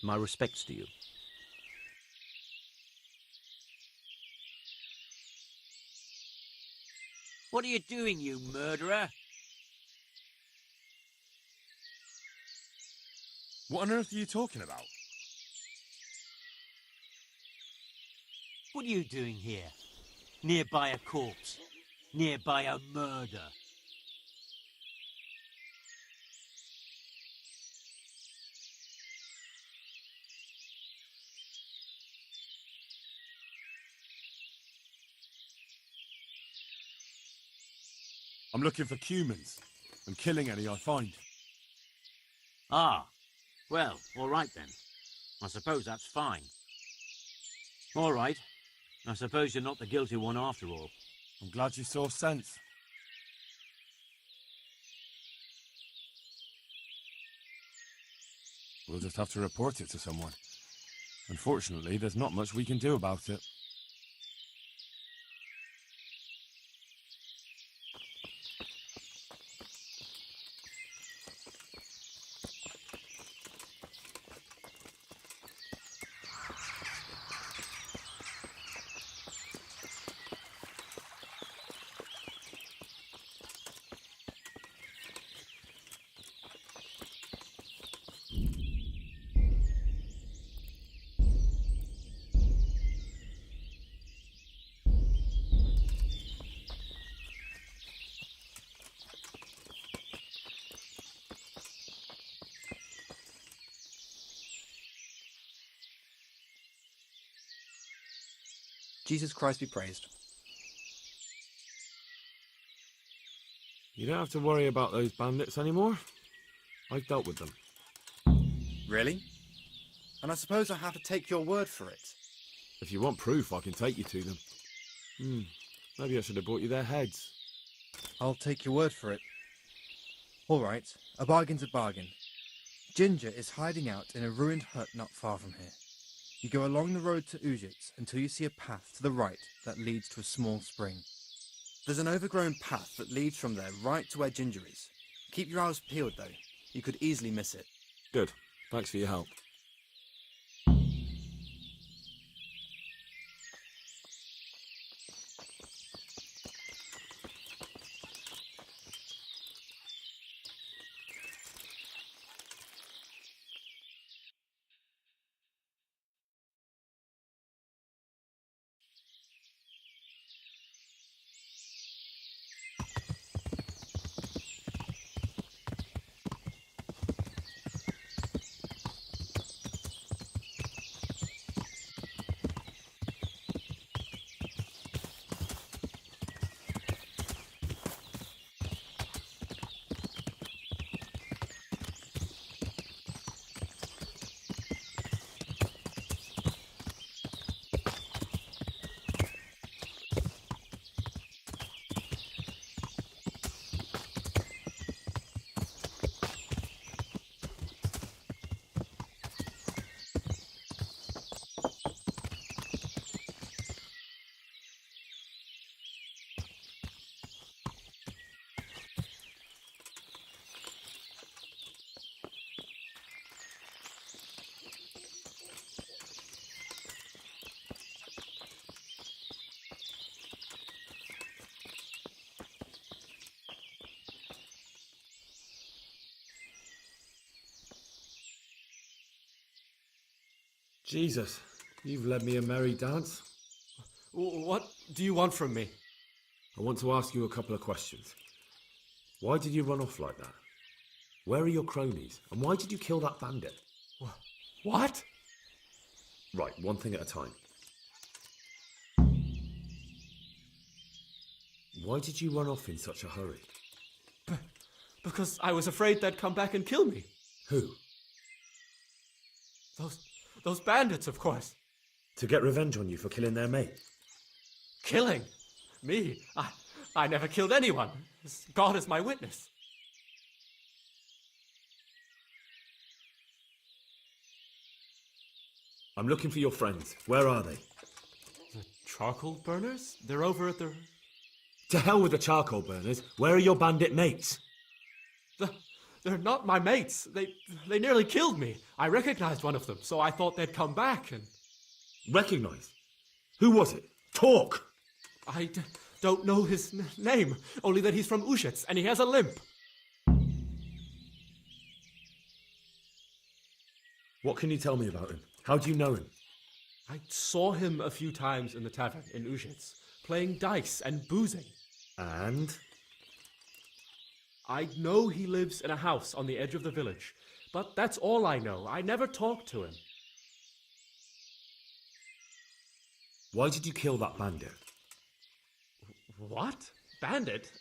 My respects to you. What are you doing, you murderer? What on earth are you talking about? What are you doing here? Nearby a corpse. Nearby a murder. I'm looking for humans and killing any I find. Ah, well, all right then. I suppose that's fine. All right. I suppose you're not the guilty one after all. I'm glad you saw sense. We'll just have to report it to someone. Unfortunately, there's not much we can do about it. Jesus Christ be praised. You don't have to worry about those bandits anymore. I've dealt with them. Really? And I suppose I have to take your word for it. If you want proof, I can take you to them. Maybe I should have brought you their heads. I'll take your word for it. All right, a bargain's a bargain. Ginger is hiding out in a ruined hut not far from here. You go along the road to Ujits until you see a path to the right that leads to a small spring. There's an overgrown path that leads from there right to where Ginger is. Keep your eyes peeled though. You could easily miss it. Good. Thanks for your help. Jesus, you've led me a merry dance. What do you want from me? I want to ask you a couple of questions. Why did you run off like that? Where are your cronies? And why did you kill that bandit? What? Right, one thing at a time. Why did you run off in such a hurry? Because I was afraid they'd come back and kill me. Who? Those bandits, of course. To get revenge on you for killing their mate? Killing? Me? I never killed anyone. God is my witness. I'm looking for your friends. Where are they? The charcoal burners? They're over at the... To hell with the charcoal burners. Where are your bandit mates? They're not my mates. They nearly killed me. I recognized one of them, so I thought they'd come back, and Recognize? Who was it? Talk! I don't know his name, only that he's from Uzhitz, and he has a limp. What can you tell me about him? How do you know him? I saw him a few times in the tavern in Uzhitz, playing dice and boozing. And? I know he lives in a house on the edge of the village, but that's all I know. I never talked to him. Why did you kill that bandit? What? Bandit?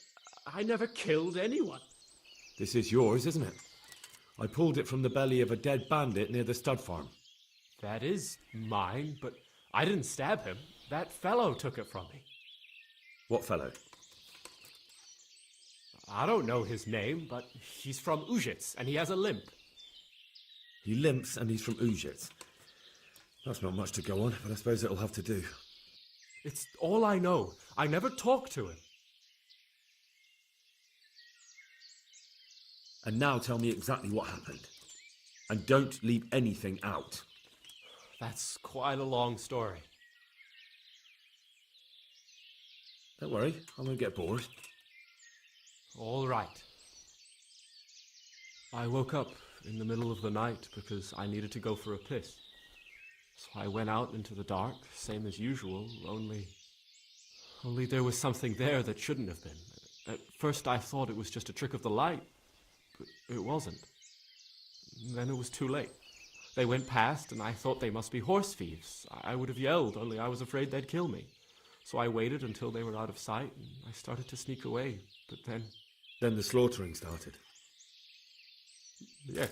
I never killed anyone. This is yours, isn't it? I pulled it from the belly of a dead bandit near the stud farm. That is mine, but I didn't stab him. That fellow took it from me. What fellow? I don't know his name, but he's from Uzhitz, and he has a limp. He limps and he's from Uzhitz. That's not much to go on, but I suppose it'll have to do. It's all I know. I never talked to him. And now tell me exactly what happened. And don't leave anything out. That's quite a long story. Don't worry, I won't get bored. All right. I woke up in the middle of the night because I needed to go for a piss. So I went out into the dark, same as usual, only there was something there that shouldn't have been. At first I thought it was just a trick of the light, but it wasn't. Then it was too late. They went past and I thought they must be horse thieves. I would have yelled, only I was afraid they'd kill me. So I waited until they were out of sight and I started to sneak away, but then... Then the slaughtering started. Yeah.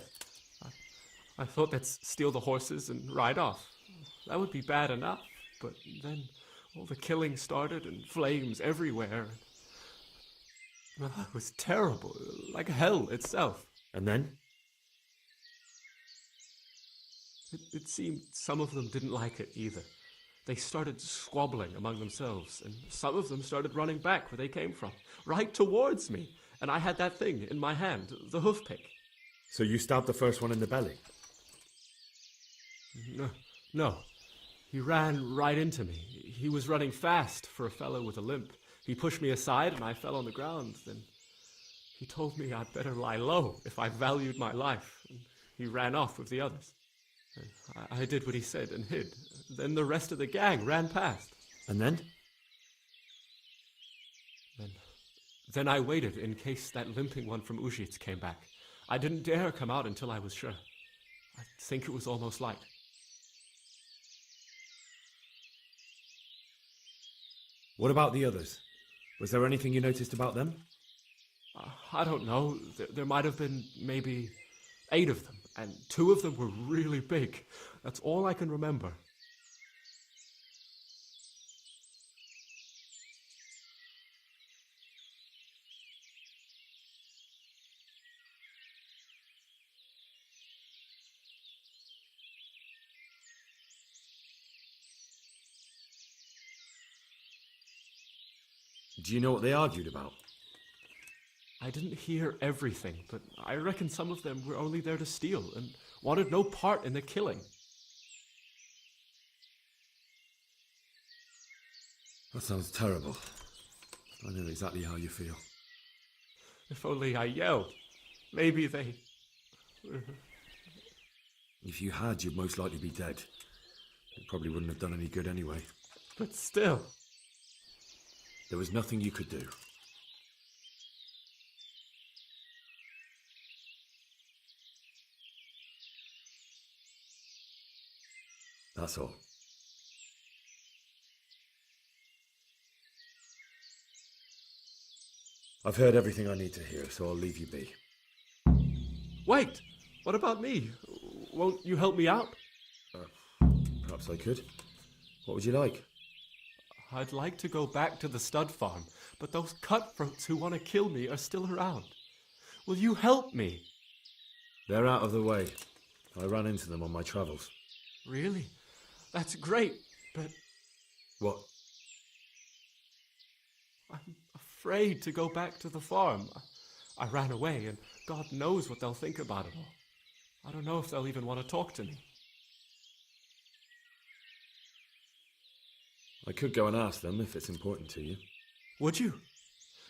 I thought they'd steal the horses and ride off. That would be bad enough, but then all the killing started and flames everywhere. Well, it was terrible, like hell itself. And then? It seemed some of them didn't like it either. They started squabbling among themselves, and some of them started running back where they came from, right towards me. And I had that thing in my hand, the hoof pick. So you stabbed the first one in the belly? No. He ran right into me. He was running fast for a fellow with a limp. He pushed me aside and I fell on the ground. Then he told me I'd better lie low if I valued my life. And he ran off with the others. I did what he said and hid. Then the rest of the gang ran past. And then? Then I waited in case that limping one from Uzhitz came back. I didn't dare come out until I was sure. I think it was almost light. What about the others? Was there anything you noticed about them? I don't know. There might have been maybe 8 of them, and 2 of them were really big. That's all I can remember. Do you know what they argued about? I didn't hear everything, but I reckon some of them were only there to steal and wanted no part in the killing. That sounds terrible. I know exactly how you feel. If only I yelled. Maybe they... If you had, you'd most likely be dead. It probably wouldn't have done any good anyway. But still... There was nothing you could do. That's all. I've heard everything I need to hear, so I'll leave you be. Wait! What about me? Won't you help me out? Perhaps I could. What would you like? I'd like to go back to the stud farm, but those cutthroats who want to kill me are still around. Will you help me? They're out of the way. I ran into them on my travels. Really? That's great, but What? I'm afraid to go back to the farm. I ran away, and God knows what they'll think about it all. I don't know if they'll even want to talk to me. I could go and ask them if it's important to you. Would you?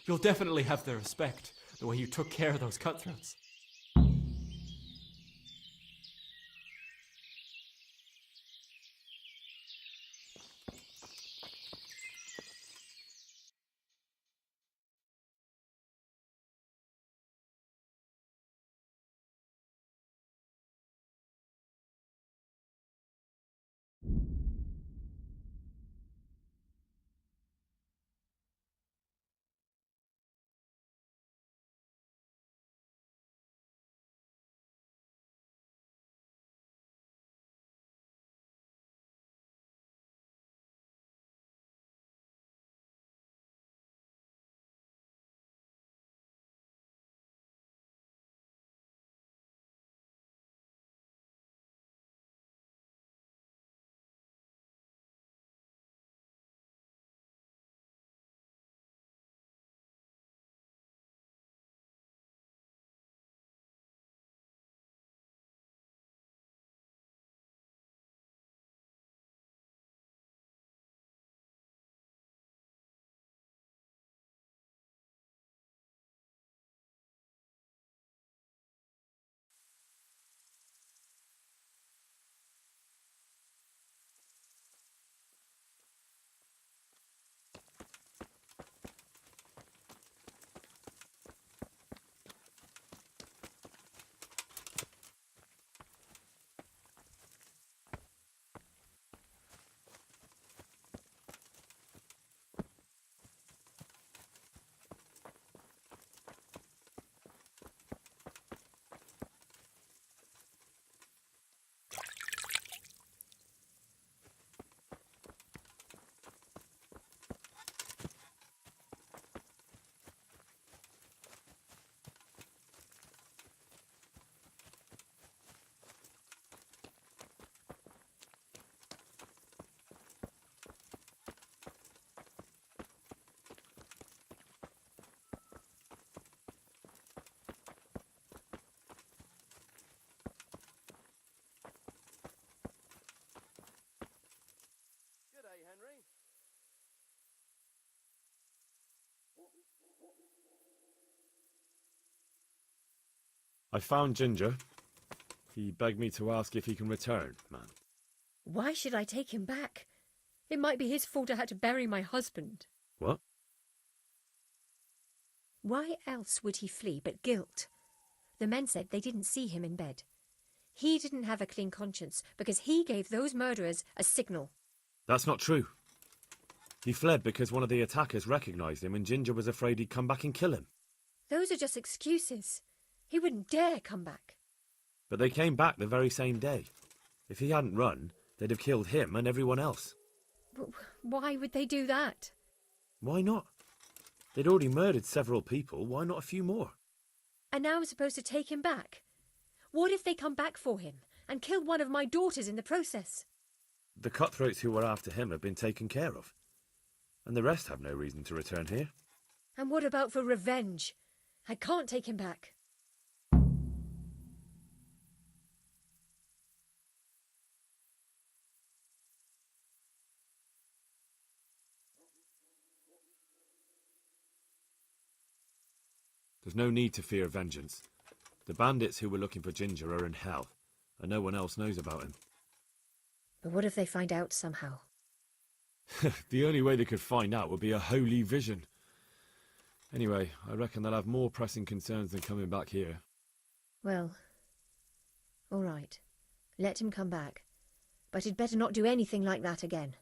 You'll definitely have their respect, the way you took care of those cutthroats. I found Ginger. He begged me to ask if he can return, man. Why should I take him back? It might be his fault I had to bury my husband. What? Why else would he flee but guilt? The men said they didn't see him in bed. He didn't have a clean conscience because he gave those murderers a signal. That's not true. He fled because one of the attackers recognised him and Ginger was afraid he'd come back and kill him. Those are just excuses. He wouldn't dare come back. But they came back the very same day. If he hadn't run, they'd have killed him and everyone else. Why would they do that? Why not? They'd already murdered several people. Why not a few more? And now I'm supposed to take him back? What if they come back for him and kill one of my daughters in the process? The cutthroats who were after him have been taken care of. And the rest have no reason to return here. And what about for revenge? I can't take him back. There's no need to fear vengeance. The bandits who were looking for Ginger are in hell, and no one else knows about him. But what if they find out somehow? The only way they could find out would be a holy vision. Anyway, I reckon they'll have more pressing concerns than coming back here. Well, all right. Let him come back. But he'd better not do anything like that again.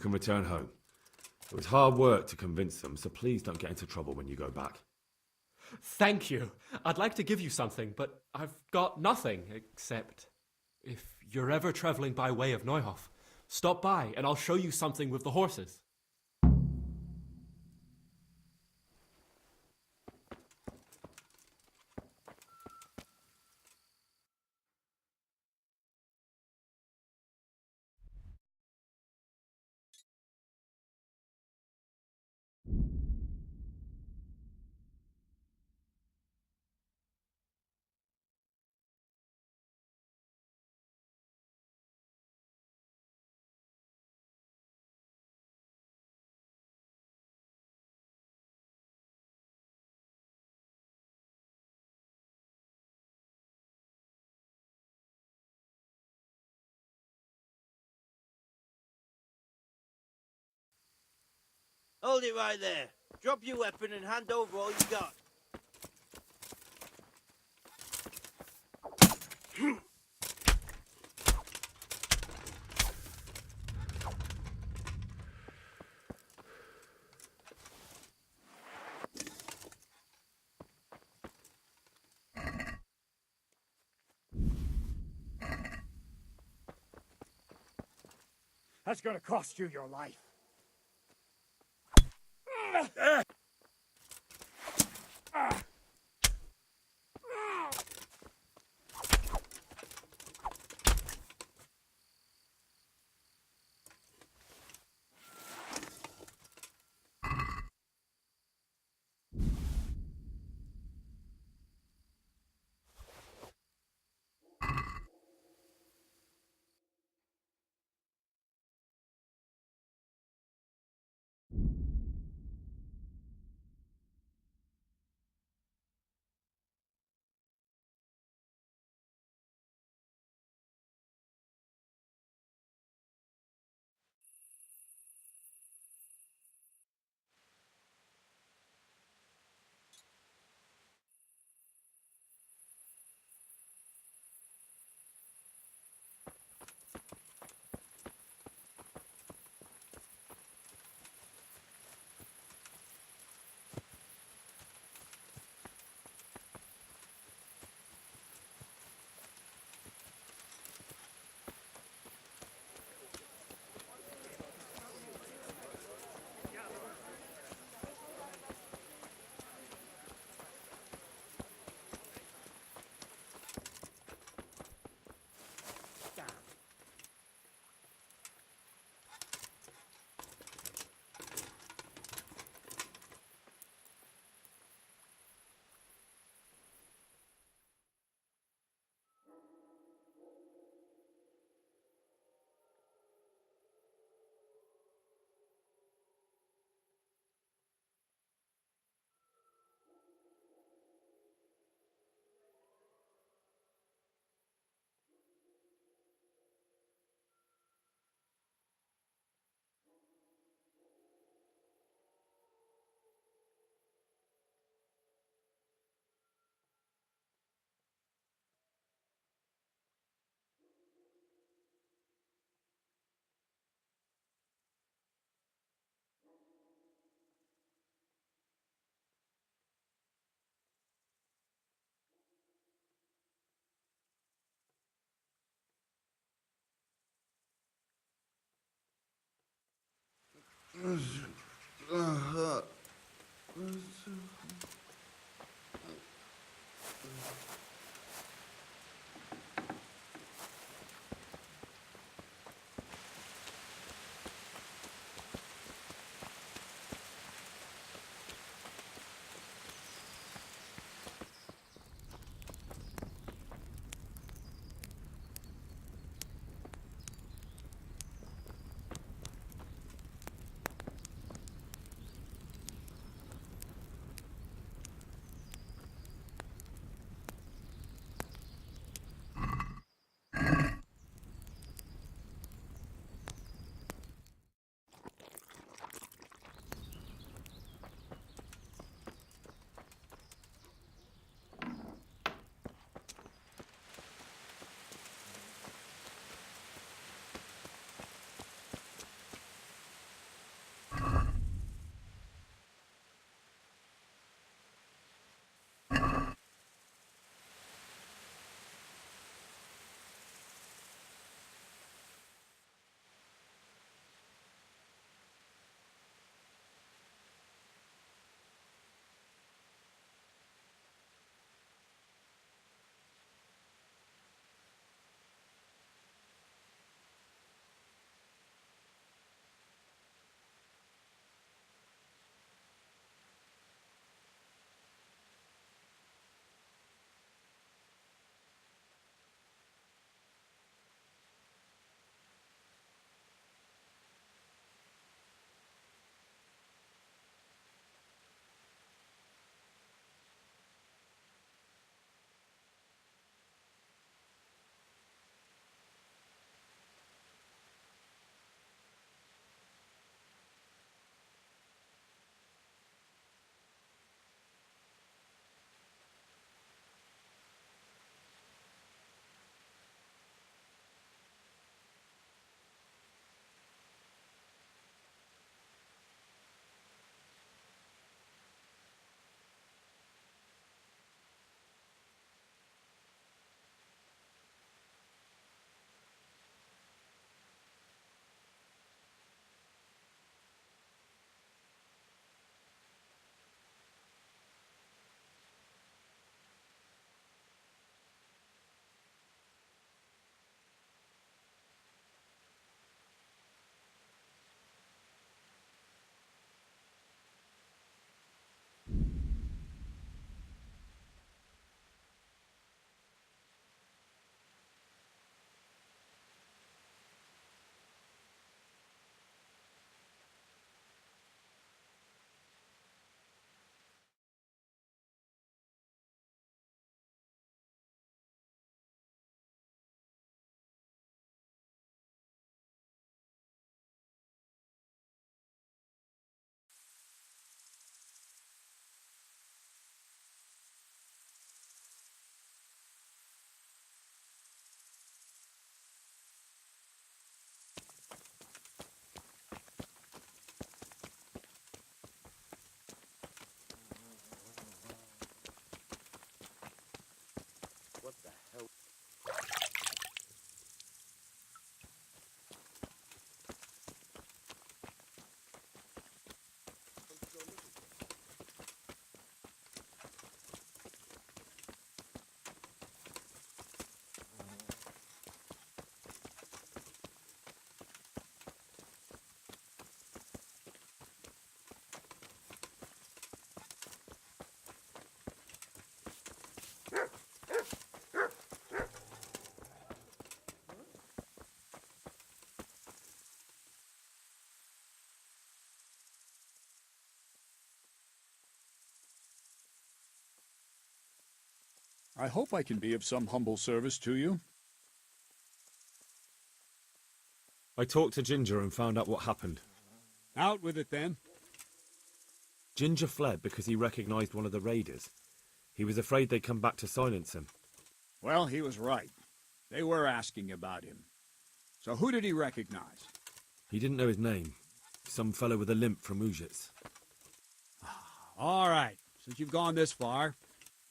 can return home. It was hard work to convince them, so please don't get into trouble when you go back. Thank you. I'd like to give you something, but I've got nothing except if you're ever traveling by way of Neuhof, stop by and I'll show you something with the horses. Hold it right there. Drop your weapon and hand over all you got. That's gonna cost you your life. I hope I can be of some humble service to you. I talked to Ginger and found out what happened. Out with it, then. Ginger fled because he recognized one of the raiders. He was afraid they'd come back to silence him. Well, he was right. They were asking about him. So who did he recognize? He didn't know his name. Some fellow with a limp from Uzhitz. All right. Since you've gone this far,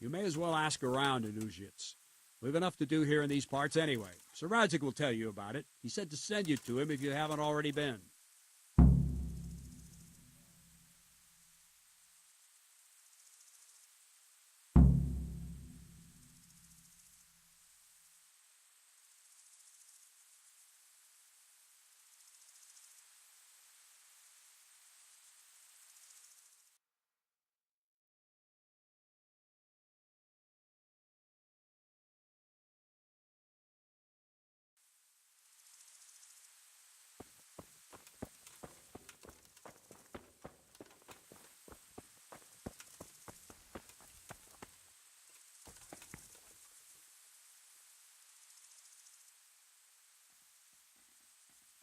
you may as well ask around in Uzhitz. We've enough to do here in these parts anyway. Sir Radzik will tell you about it. He said to send you to him if you haven't already been.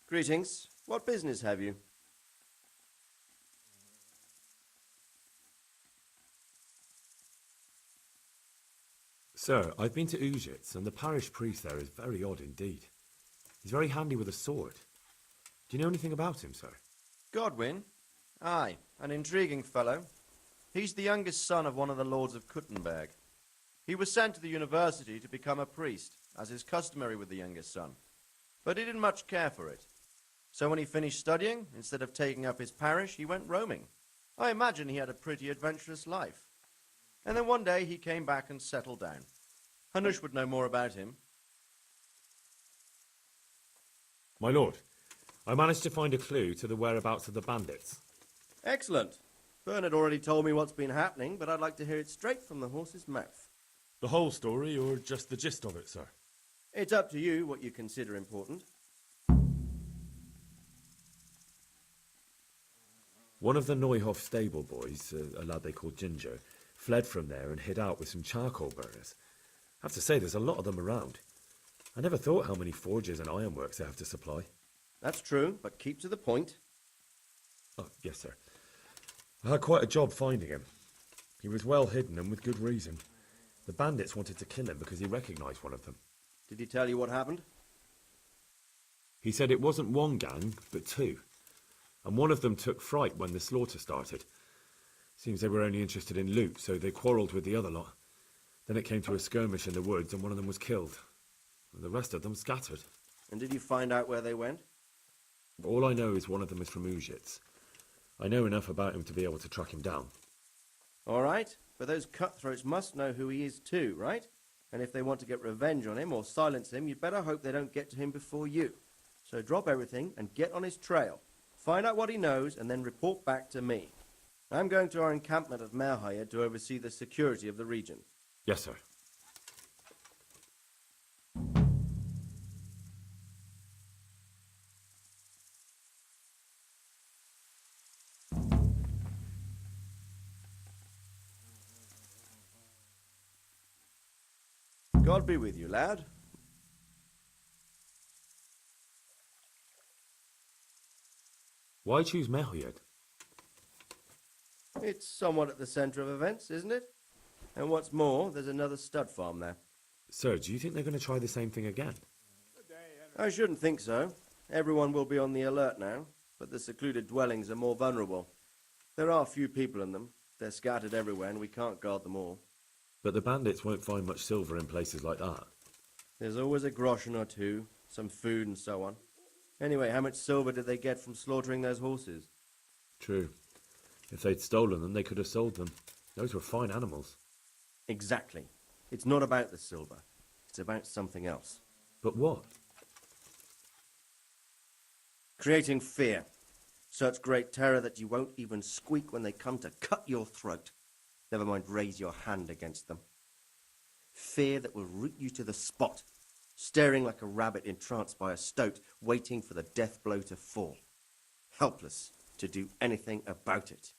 Greetings. What business have you? Sir, I've been to Uzhitz, and the parish priest there is very odd indeed. He's very handy with a sword. Do you know anything about him, sir? Godwin? Aye, an intriguing fellow. He's the youngest son of one of the lords of Kuttenberg. He was sent to the university to become a priest, as is customary with the youngest son. But he didn't much care for it. So when he finished studying, instead of taking up his parish, he went roaming. I imagine he had a pretty adventurous life. And then one day he came back and settled down. Hanush would know more about him. My lord, I managed to find a clue to the whereabouts of the bandits. Excellent. Bernard already told me what's been happening, but I'd like to hear it straight from the horse's mouth. The whole story, or just the gist of it, sir? It's up to you what you consider important. One of the Neuhoff stable boys, a lad they called Ginger, fled from there and hid out with some charcoal burners. I have to say, there's a lot of them around. I never thought how many forges and ironworks they have to supply. That's true, but keep to the point. Oh, yes, sir. I had quite a job finding him. He was well hidden and with good reason. The bandits wanted to kill him because he recognized one of them. Did he tell you what happened? He said it wasn't one gang, but two. And one of them took fright when the slaughter started. Seems they were only interested in loot, so they quarrelled with the other lot. Then it came to a skirmish in the woods, and one of them was killed. And the rest of them scattered. And did you find out where they went? All I know is one of them is from Uzhitz. I know enough about him to be able to track him down. All right, but those cutthroats must know who he is too, right? And if they want to get revenge on him or silence him, you'd better hope they don't get to him before you. So drop everything and get on his trail. Find out what he knows and then report back to me. I'm going to our encampment at Merhayed to oversee the security of the region. Yes, sir. God be with you, lad. Why choose Merhayed? It's somewhat at the centre of events, isn't it? And what's more, there's another stud farm there. Sir, do you think they're going to try the same thing again? I shouldn't think so. Everyone will be on the alert now, but the secluded dwellings are more vulnerable. There are few people in them. They're scattered everywhere and we can't guard them all. But the bandits won't find much silver in places like that. There's always a groschen or two, some food and so on. Anyway, how much silver did they get from slaughtering those horses? True. If they'd stolen them, they could have sold them. Those were fine animals. Exactly. It's not about the silver. It's about something else. But what? Creating fear. Such great terror that you won't even squeak when they come to cut your throat. Never mind raise your hand against them. Fear that will root you to the spot, staring like a rabbit entranced by a stoat, waiting for the death blow to fall. Helpless to do anything about it.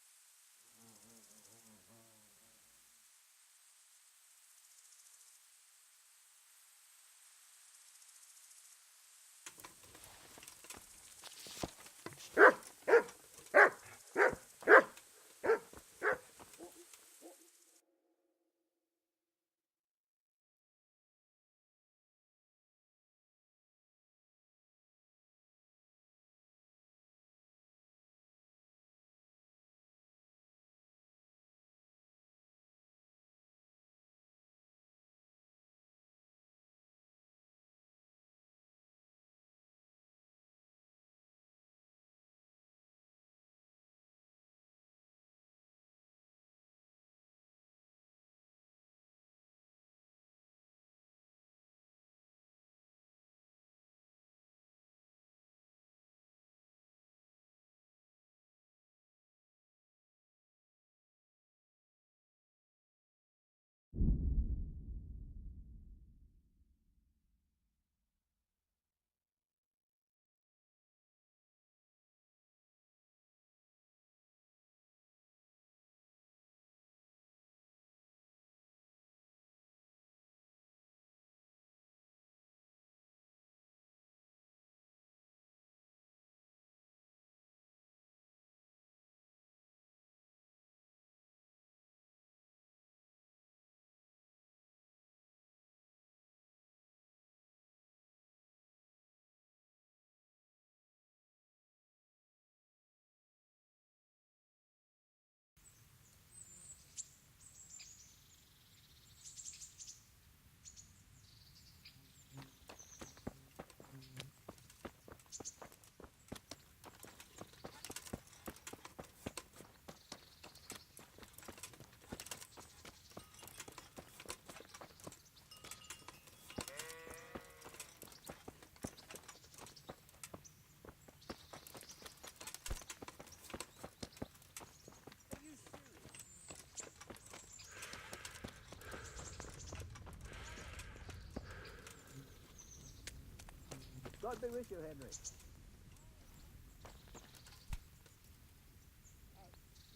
God be with you, Henry.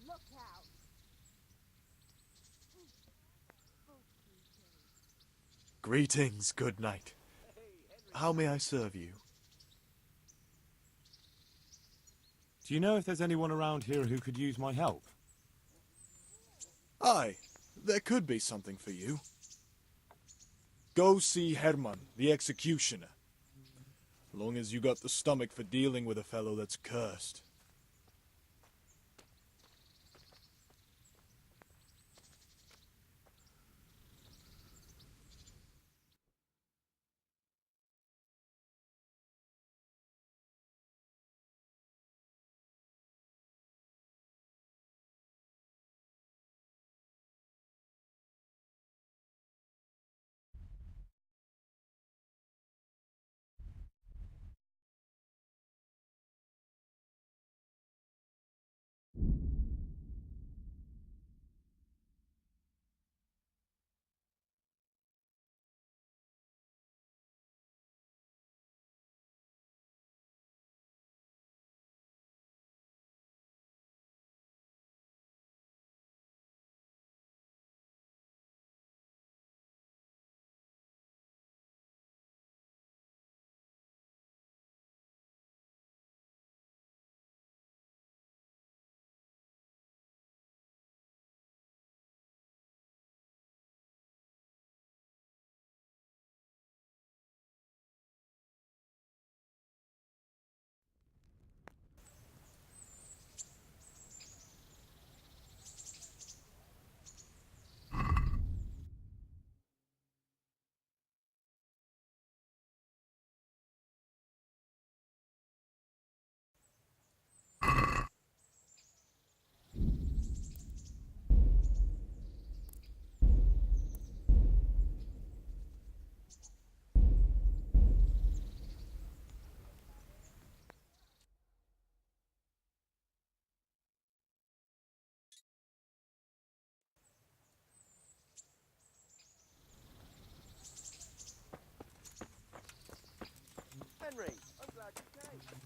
Look out! Greetings, good knight. How may I serve you? Do you know if there's anyone around here who could use my help? Aye, there could be something for you. Go see Herman, the executioner. Long as you got the stomach for dealing with a fellow that's cursed. Henry, I'm glad you came.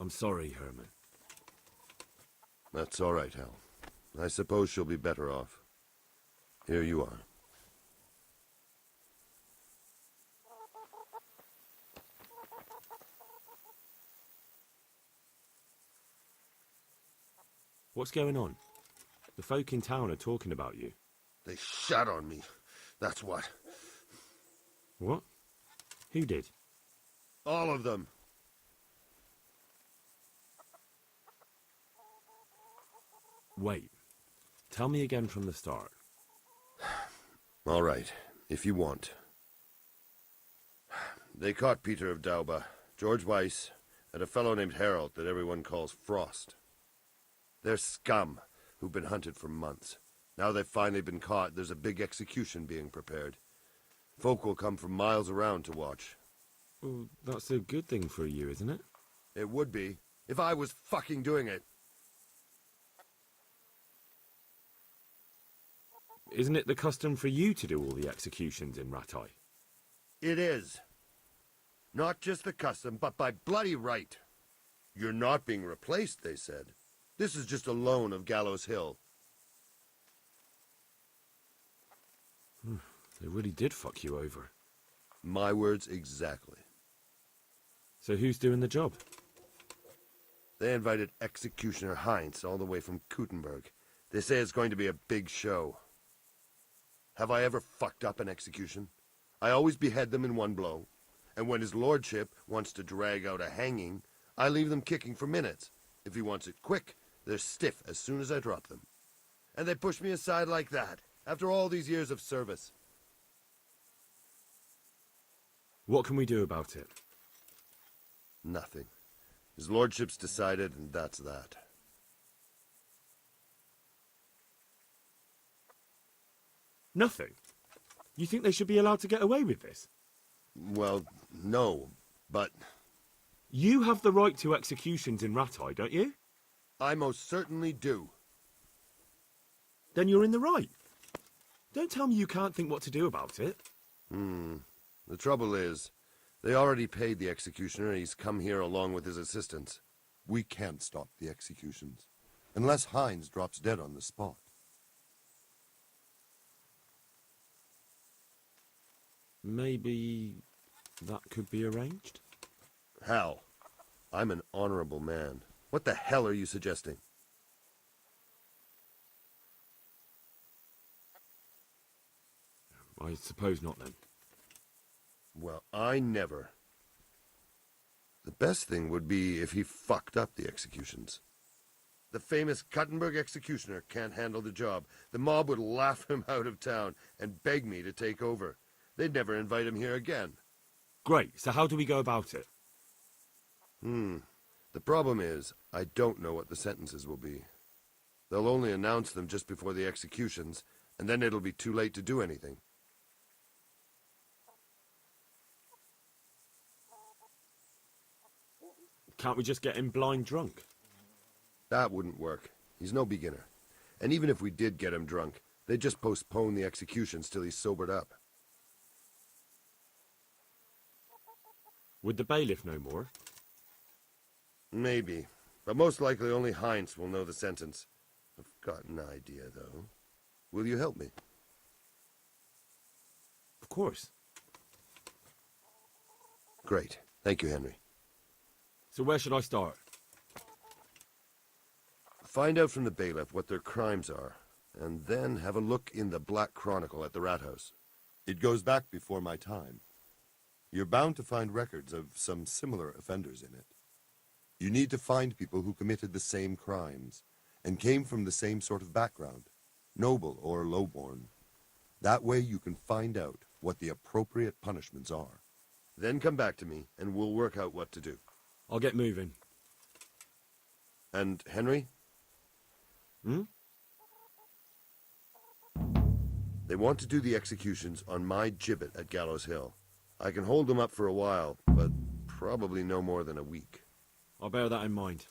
I'm sorry, Herman. That's all right, Hal. I suppose she'll be better off. Here you are. What's going on? The folk in town are talking about you. They shat on me. That's what. What? Who did? All of them. Wait. Tell me again from the start. All right, if you want. They caught Peter of Dauba, George Weiss, and a fellow named Harold that everyone calls Frost. They're scum who've been hunted for months. Now they've finally been caught, there's a big execution being prepared. Folk will come from miles around to watch. Well, that's a good thing for you, isn't it? It would be, if I was fucking doing it. Isn't it the custom for you to do all the executions in Rattay? It is. Not just the custom, but by bloody right. You're not being replaced, they said. This is just a loan of Gallows Hill. They really did fuck you over. My words exactly. So who's doing the job? They invited Executioner Heinz all the way from Kuttenberg. They say it's going to be a big show. Have I ever fucked up an execution? I always behead them in one blow. And when his lordship wants to drag out a hanging, I leave them kicking for minutes. If he wants it quick, they're stiff as soon as I drop them. And they push me aside like that, after all these years of service. What can we do about it? Nothing. His lordship's decided, and that's that. Nothing? You think they should be allowed to get away with this? Well, no, but... You have the right to executions in Rattay, don't you? I most certainly do. Then you're in the right. Don't tell me you can't think what to do about it. The trouble is, they already paid the executioner and he's come here along with his assistants. We can't stop the executions, unless Heinz drops dead on the spot. Maybe that could be arranged? How? I'm an honorable man. What the hell are you suggesting? I suppose not, then. Well, I never. The best thing would be if he fucked up the executions. The famous Kuttenberg executioner can't handle the job. The mob would laugh him out of town and beg me to take over. They'd never invite him here again. Great, so how do we go about it? The problem is, I don't know what the sentences will be. They'll only announce them just before the executions, and then it'll be too late to do anything. Can't we just get him blind drunk? That wouldn't work. He's no beginner. And even if we did get him drunk, they'd just postpone the executions till he's sobered up. Would the bailiff know more? Maybe. But most likely only Heinz will know the sentence. I've got an idea, though. Will you help me? Of course. Great. Thank you, Henry. So where should I start? Find out from the bailiff what their crimes are, and then have a look in the Black Chronicle at the Rat House. It goes back before my time. You're bound to find records of some similar offenders in it. You need to find people who committed the same crimes, and came from the same sort of background, noble or lowborn. That way you can find out what the appropriate punishments are. Then come back to me, and we'll work out what to do. I'll get moving. And Henry? They want to do the executions on my gibbet at Gallows Hill. I can hold them up for a while, but probably no more than a week. I'll bear that in mind.